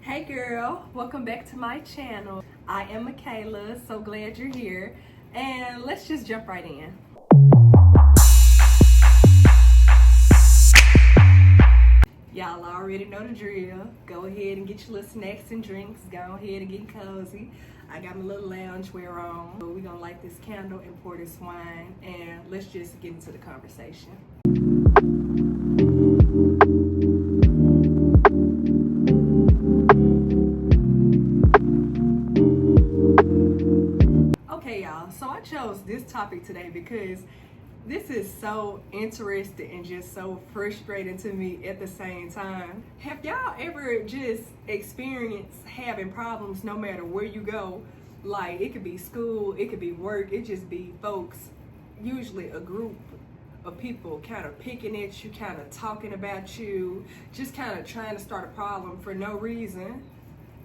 Hey girl, welcome back to my channel. I am Michaela, so glad you're here. And let's just jump right in. Y'all already know the drill. Go ahead and get your little snacks and drinks. Go ahead and get cozy. I got my little loungewear on. We're gonna light this candle and pour this wine, and let's just get into the conversation. Okay, y'all, so I chose this topic today because this is so interesting and just so frustrating to me at the same time. Have y'all ever just experienced having problems no matter where you go? Like, it could be school, it could be work, it just be folks, usually a group of people kind of picking at you, kind of talking about you, just kind of trying to start a problem for no reason.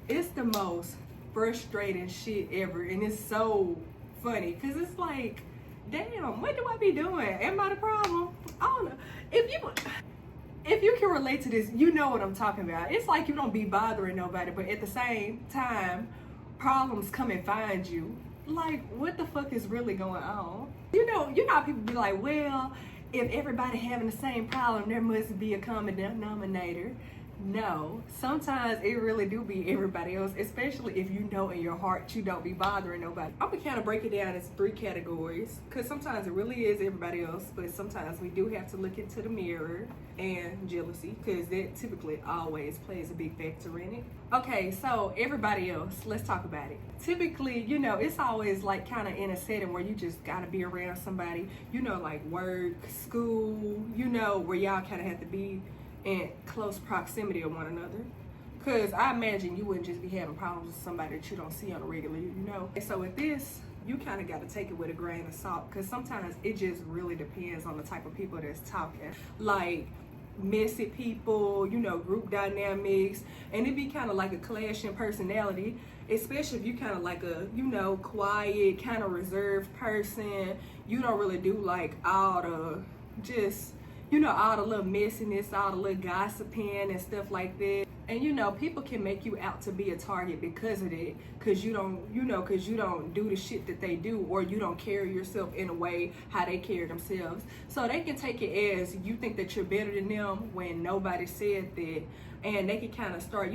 It's the most frustrating shit ever, and it's so funny because it's like, damn, what do I be doing? Am I the problem? I don't know. If you can relate to this, you know what I'm talking about. It's like you don't be bothering nobody, but at the same time, problems come and find you. Like, what the fuck is really going on? You know how people be like, well, if everybody having the same problem, there must be a common denominator. No, sometimes it really do be everybody else, especially if you know in your heart you don't be bothering nobody. I'm gonna kind of break it down as 3 categories because sometimes it really is everybody else, but sometimes we do have to look into the mirror, and jealousy, because that typically always plays a big factor in it. Okay, so everybody else, let's talk about it. Typically, it's always like kind of in a setting where you just gotta be around somebody, like work, school, where y'all kind of have to be in close proximity of one another, because I imagine you wouldn't just be having problems with somebody that you don't see on a regular, And so with this, you kind of got to take it with a grain of salt, because sometimes it just really depends on the type of people that's talking. Like messy people, group dynamics, and it be kind of like a clash in personality, especially if you kind of like a quiet, kind of reserved person. You don't really do like all the just all the little messiness, all the little gossiping and stuff like that. And people can make you out to be a target because of it, because you don't do the shit that they do, or you don't carry yourself in a way how they carry themselves. So they can take it as you think that you're better than them when nobody said that, and they can kind of start,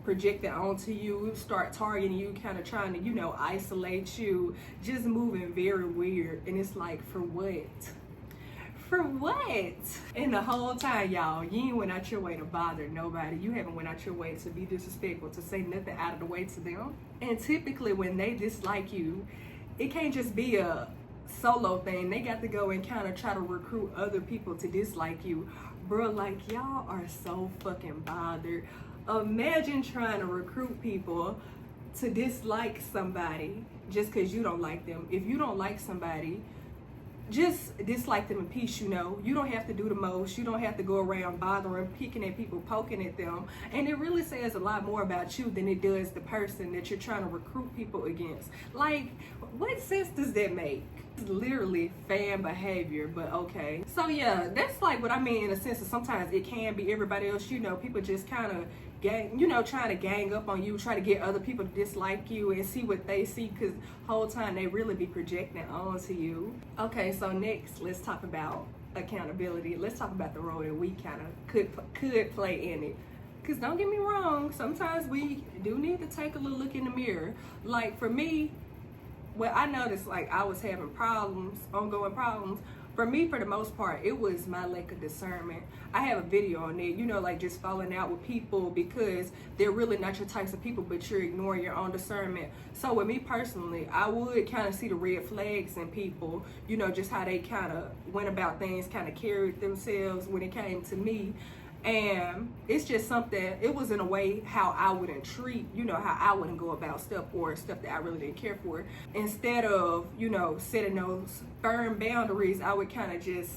project it onto you, start targeting you, kind of trying to, isolate you, just moving very weird. And it's like, for what? For what? And the whole time, y'all, you ain't went out your way to bother nobody. You haven't went out your way to be disrespectful, to say nothing out of the way to them. And typically when they dislike you, it can't just be a solo thing. They got to go and kind of try to recruit other people to dislike you. Bro, like, y'all are so fucking bothered. Imagine trying to recruit people to dislike somebody just because you don't like them. If you don't like somebody, just dislike them in peace. You don't have to do the most. You don't have to go around bothering, picking at people, poking at them. And it really says a lot more about you than it does the person that you're trying to recruit people against. Like, what sense does that make? It's literally fan behavior, but okay. So yeah, that's like what I mean in a sense of sometimes it can be everybody else. People just kind of trying to gang up on you, try to get other people to dislike you and see what they see, because whole time they really be projecting onto you. Okay, so next, let's talk about accountability. Let's talk about the role that we kind of could play in it. Because don't get me wrong, sometimes we do need to take a little look in the mirror. Like for me, I noticed like I was having ongoing problems. For me, for the most part, it was my lack of discernment. I have a video on it, like just falling out with people because they're really not your types of people, but you're ignoring your own discernment. So with me personally, I would kind of see the red flags in people, just how they kind of went about things, kind of carried themselves when it came to me. And it's just something, it was in a way how I wouldn't treat, how I wouldn't go about stuff, or stuff that I really didn't care for. Instead of, setting those firm boundaries, I would kind of just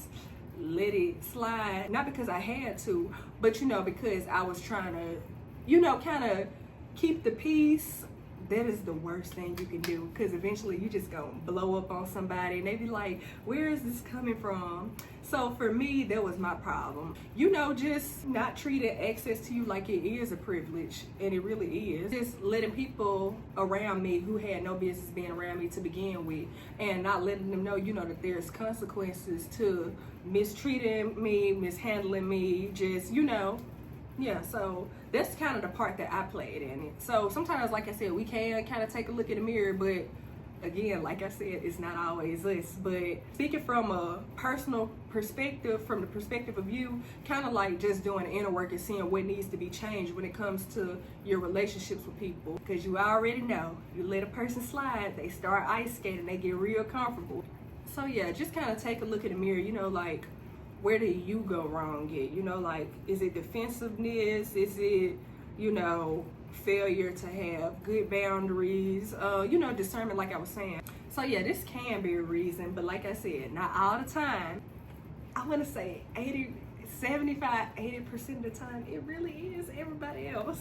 let it slide. Not because I had to, but, because I was trying to, kind of keep the peace that is the worst thing you can do, because eventually you just gonna blow up on somebody and they be like, where is this coming from? So for me, that was my problem. You know, just not treating access to you like it is a privilege, and it really is. Just letting people around me who had no business being around me to begin with, and not letting them know, you know, that there's consequences to mistreating me, mishandling me, just, you know. Yeah, so that's kind of the part that I played in it. So sometimes, like I said, we can kind of take a look in the mirror, but again, like I said, it's not always us. But speaking from a personal perspective, from the perspective of you, kind of like just doing the inner work and seeing what needs to be changed when it comes to your relationships with people. Because you already know, you let a person slide, they start ice skating, they get real comfortable. So yeah, just kind of take a look in the mirror, you know, like, where did you go wrong yet? You know, like, is it defensiveness? Is it, you know, failure to have good boundaries? You know, discernment, like I was saying. So yeah, this can be a reason, but like I said, not all the time. I want to say 80% of the time, it really is everybody else.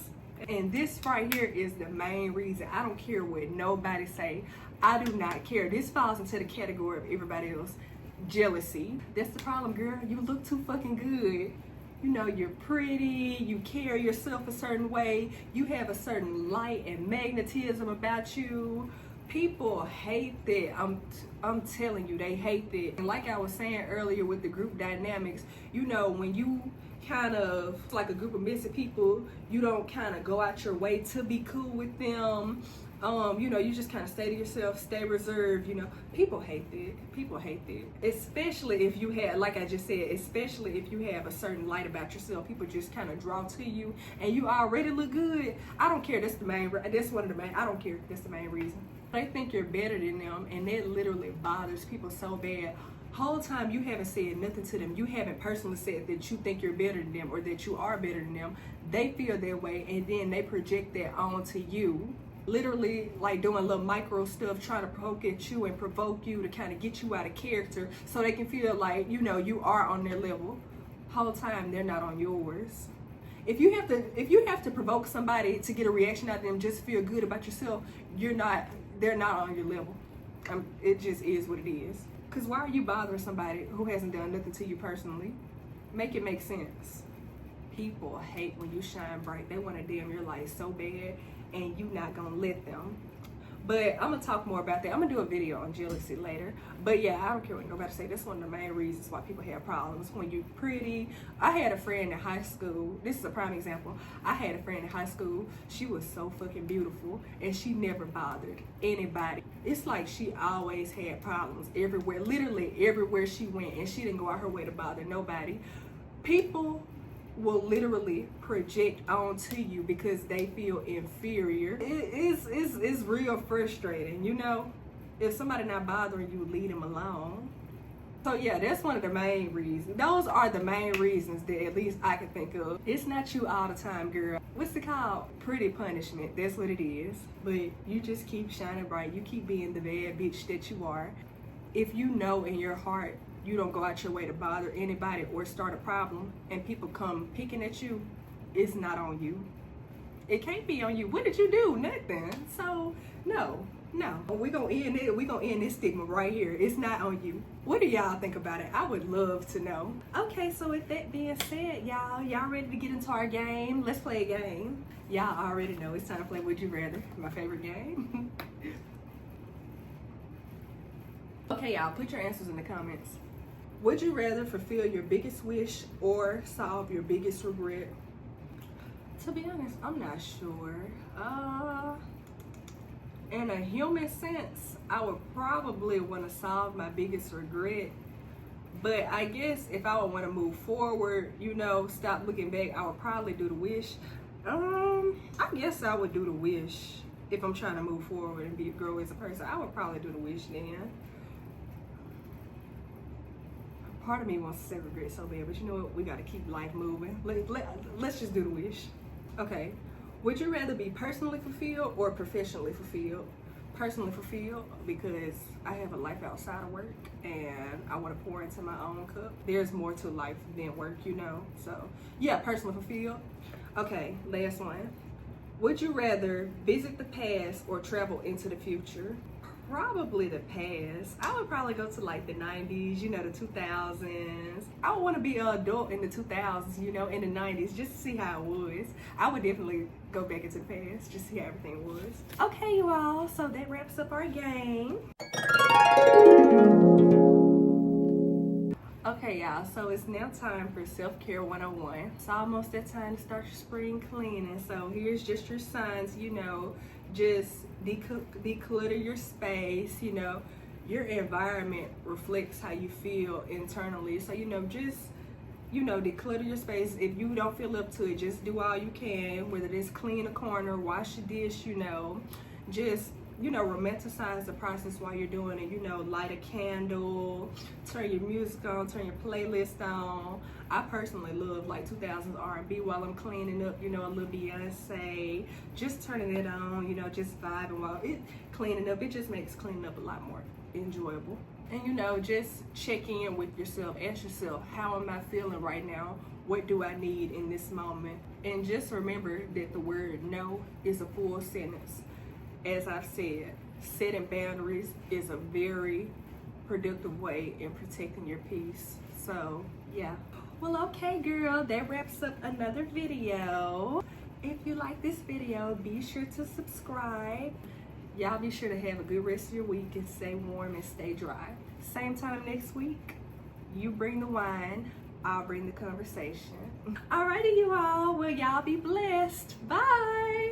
And this right here is the main reason. I don't care what nobody say. I do not care. This falls into the category of everybody else. Jealousy. That's the problem, girl. You look too fucking good. You know, you're pretty, you carry yourself a certain way, you have a certain light and magnetism about you. People hate that. I'm telling you, they hate that. And like I was saying earlier with the group dynamics, you know, when you kind of like a group of missing people, you don't kind of go out your way to be cool with them. You know, you just kind of stay to yourself, stay reserved, you know. People hate that. People hate that. Especially if you have, like I just said, especially if you have a certain light about yourself, people just kind of draw to you and you already look good. I don't care. That's one of the main, I don't care. That's the main reason. They think you're better than them, and that literally bothers people so bad. Whole time you haven't said nothing to them. You haven't personally said that you think you're better than them or that you are better than them. They feel that way, and then they project that onto you. Literally like doing little micro stuff, trying to poke at you and provoke you to kind of get you out of character so they can feel like, you know, you are on their level. Whole time they're not on yours. If you have to provoke somebody to get a reaction out of them, just feel good about yourself, they're not on your level. It just is what it is. Because why are you bothering somebody who hasn't done nothing to you personally? Make it make sense. People hate when you shine bright. They want to dim your light so bad, and you not gonna let them. But I'm gonna talk more about that. I'm gonna do a video on jealousy later. But yeah, I don't care what nobody say. That's one of the main reasons why people have problems. When you're pretty. I had a friend in high school. This is a prime example. I had a friend in high school. She was so fucking beautiful, and she never bothered anybody. It's like she always had problems everywhere, literally everywhere she went, and she didn't go out her way to bother nobody. People will literally project onto you because they feel inferior. It's real frustrating, you know? If somebody not bothering you, leave them alone. So yeah, that's one of the main reasons. Those are the main reasons that at least I can think of. It's not you all the time, girl. What's it called? Pretty punishment. That's what it is. But you just keep shining bright. You keep being the bad bitch that you are. If you know in your heart you don't go out your way to bother anybody or start a problem, and people come picking at you, it's not on you. It can't be on you. What did you do? Nothing. So no. We're gonna end it. We're gonna end this stigma right here. It's not on you. What do y'all think about it? I would love to know. Okay, so with that being said, y'all ready to get into our game? Let's play a game. Y'all already know it's time to play Would You Rather, my favorite game. Okay, y'all, put your answers in the comments. Would you rather fulfill your biggest wish or solve your biggest regret? To be honest, I'm not sure. In a human sense, I would probably want to solve my biggest regret. But I guess if I would want to move forward, you know, stop looking back, I would probably do the wish. I guess I would do the wish. If I'm trying to move forward and grow as a person, I would probably do the wish then. Part of me wants to say regret so bad, but you know what? We got to keep life moving. Let's just do the wish. Okay. Would you rather be personally fulfilled or professionally fulfilled? Personally fulfilled because I have a life outside of work and I want to pour into my own cup. There's more to life than work, you know. So yeah, personally fulfilled. Okay, last one. Would you rather visit the past or travel into the future? Probably the past. I would probably go to like the 90s, you know, the 2000s. I would want to be an adult in the 2000s, you know, in the 90s, just to see how it was. I would definitely go back into the past, just to see how everything was. Okay, you all, so that wraps up our game. Okay, y'all, so it's now time for self-care 101. It's almost that time to start your spring cleaning. So here's just your signs, you know, just declutter your space, you know. Your environment reflects how you feel internally. So, you know, just, you know, declutter your space. If you don't feel up to it, just do all you can, whether it's clean a corner, wash your dish, you know, just, you know, romanticize the process while you're doing it. You know, light a candle, turn your music on, turn your playlist on. I personally love like 2000s R&B while I'm cleaning up, you know, a little Beyonce, just turning it on, you know, just vibing while cleaning up. It just makes cleaning up a lot more enjoyable. And, you know, just check in with yourself. Ask yourself, how am I feeling right now? What do I need in this moment? And just remember that the word no is a full sentence. As I've said, setting boundaries is a very productive way in protecting your peace. So, yeah. Well, okay, girl, that wraps up another video. If you like this video, be sure to subscribe. Y'all be sure to have a good rest of your week and stay warm and stay dry. Same time next week, you bring the wine, I'll bring the conversation. Alrighty, you all. Well, y'all be blessed. Bye.